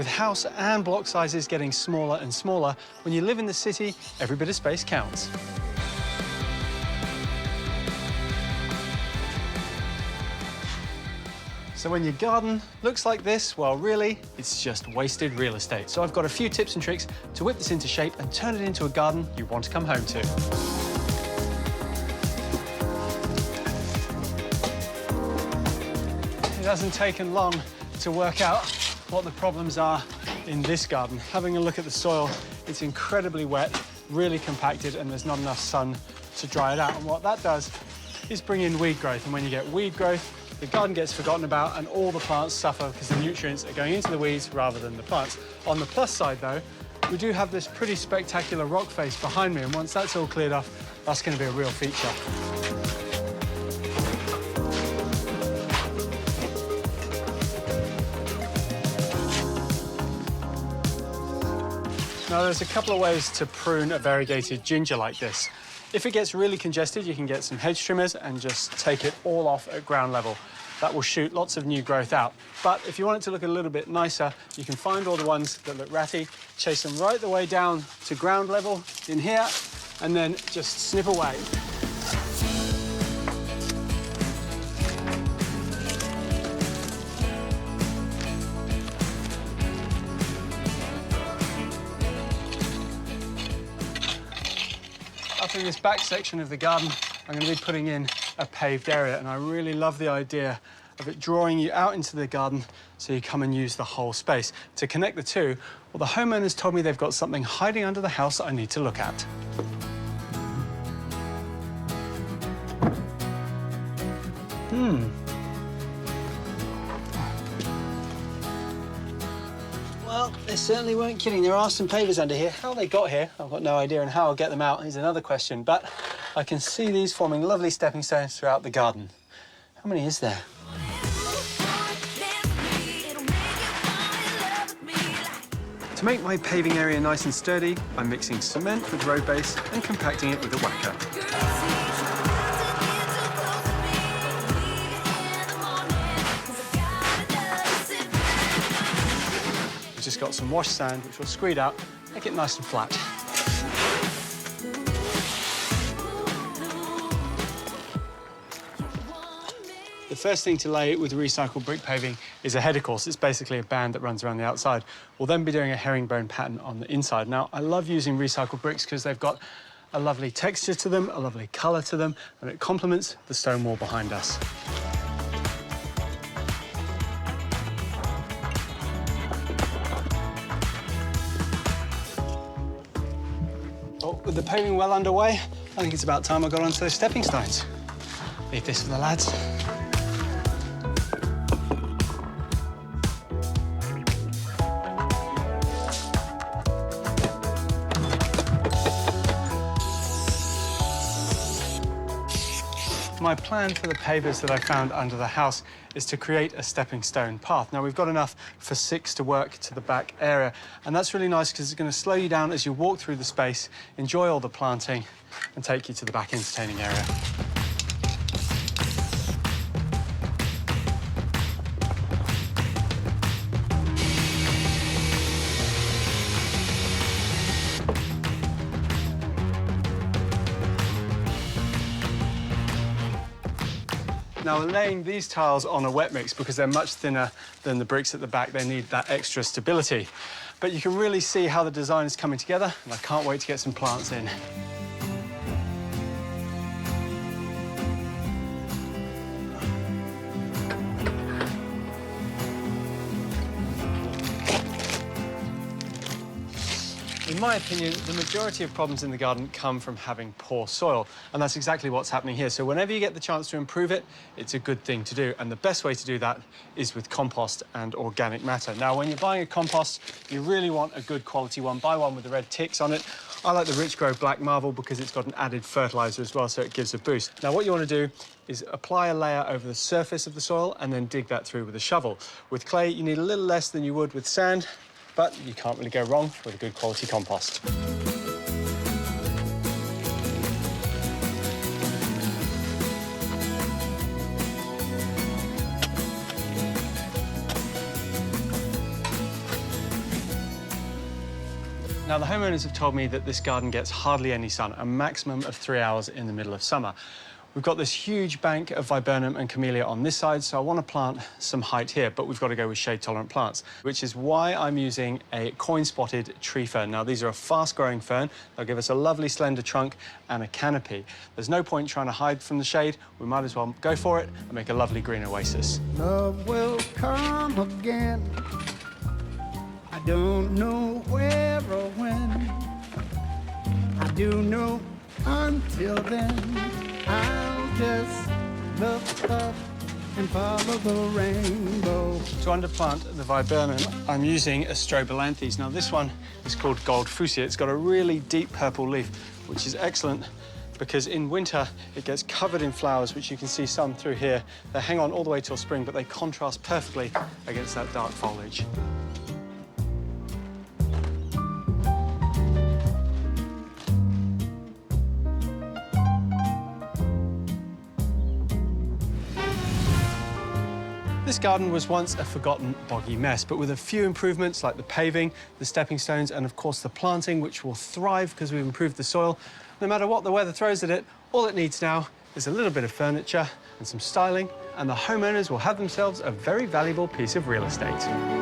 With house and block sizes getting smaller and smaller, when you live in the city, every bit of space counts. So when your garden looks like this, well, really, it's just wasted real estate. So I've got a few tips and tricks to whip this into shape and turn it into a garden you want to come home to. It hasn't taken long to work out what the problems are in this garden. Having a look at the soil, it's incredibly wet, really compacted, and there's not enough sun to dry it out. And what that does is bring in weed growth. And when you get weed growth, the garden gets forgotten about and all the plants suffer because the nutrients are going into the weeds rather than the plants. On the plus side, though, we do have this pretty spectacular rock face behind me, and once that's all cleared off, that's going to be a real feature. Now, there's a couple of ways to prune a variegated ginger like this. If it gets really congested, you can get some hedge trimmers and just take it all off at ground level. That will shoot lots of new growth out. But if you want it to look a little bit nicer, you can find all the ones that look ratty, chase them right the way down to ground level in here, and then just snip away. Up in this back section of the garden, I'm going to be putting in a paved area, and I really love the idea of it drawing you out into the garden so you come and use the whole space. To connect the two, well, the homeowners told me they've got something hiding under the house that I need to look at. Well, they certainly weren't kidding. There are some pavers under here. How they got here, I've got no idea, and how I'll get them out is another question. But I can see these forming lovely stepping stones throughout the garden. How many is there? To make my paving area nice and sturdy, I'm mixing cement with road base and compacting it with a whacker. We've just got some wash sand, which will screed out, make it nice and flat. The first thing to lay with recycled brick paving is a header course. It's basically a band that runs around the outside. We'll then be doing a herringbone pattern on the inside. Now, I love using recycled bricks because they've got a lovely texture to them, a lovely colour to them, and it complements the stone wall behind us. Oh, with the paving well underway, I think it's about time I got onto those stepping stones. Leave this for the lads. My plan for the pavers that I found under the house is to create a stepping stone path. Now, we've got enough for 6 to work to the back area, and that's really nice because it's going to slow you down as you walk through the space, enjoy all the planting, and take you to the back entertaining area. Now, we're laying these tiles on a wet mix because they're much thinner than the bricks at the back. They need that extra stability. But you can really see how the design is coming together, and I can't wait to get some plants in. In my opinion, the majority of problems in the garden come from having poor soil, and that's exactly what's happening here. So whenever you get the chance to improve it, it's a good thing to do, and the best way to do that is with compost and organic matter. Now, when you're buying a compost, you really want a good quality one. Buy one with the red ticks on it. I like the Rich Grow Black Marble because it's got an added fertilizer as well, so it gives a boost. Now, what you want to do is apply a layer over the surface of the soil and then dig that through with a shovel. With clay, you need a little less than you would with sand, but you can't really go wrong with a good quality compost. Now, the homeowners have told me that this garden gets hardly any sun, a maximum of 3 hours in the middle of summer. We've got this huge bank of viburnum and camellia on this side, so I want to plant some height here, but we've got to go with shade-tolerant plants, which is why I'm using a coin-spotted tree fern. Now, these are a fast-growing fern. They'll give us a lovely slender trunk and a canopy. There's no point trying to hide from the shade. We might as well go for it and make a lovely green oasis. Love will come again. I don't know where or when. I do know until then. I'll just look up and follow the rainbow. To underplant the viburnum, I'm using a strobilanthes. Now, this one is called gold fuchsia. It's got a really deep purple leaf, which is excellent because in winter it gets covered in flowers, which you can see some through here. They hang on all the way till spring, but they contrast perfectly against that dark foliage. This garden was once a forgotten boggy mess, but with a few improvements like the paving, the stepping stones, and of course the planting, which will thrive because we've improved the soil, no matter what the weather throws at it, all it needs now is a little bit of furniture and some styling, and the homeowners will have themselves a very valuable piece of real estate.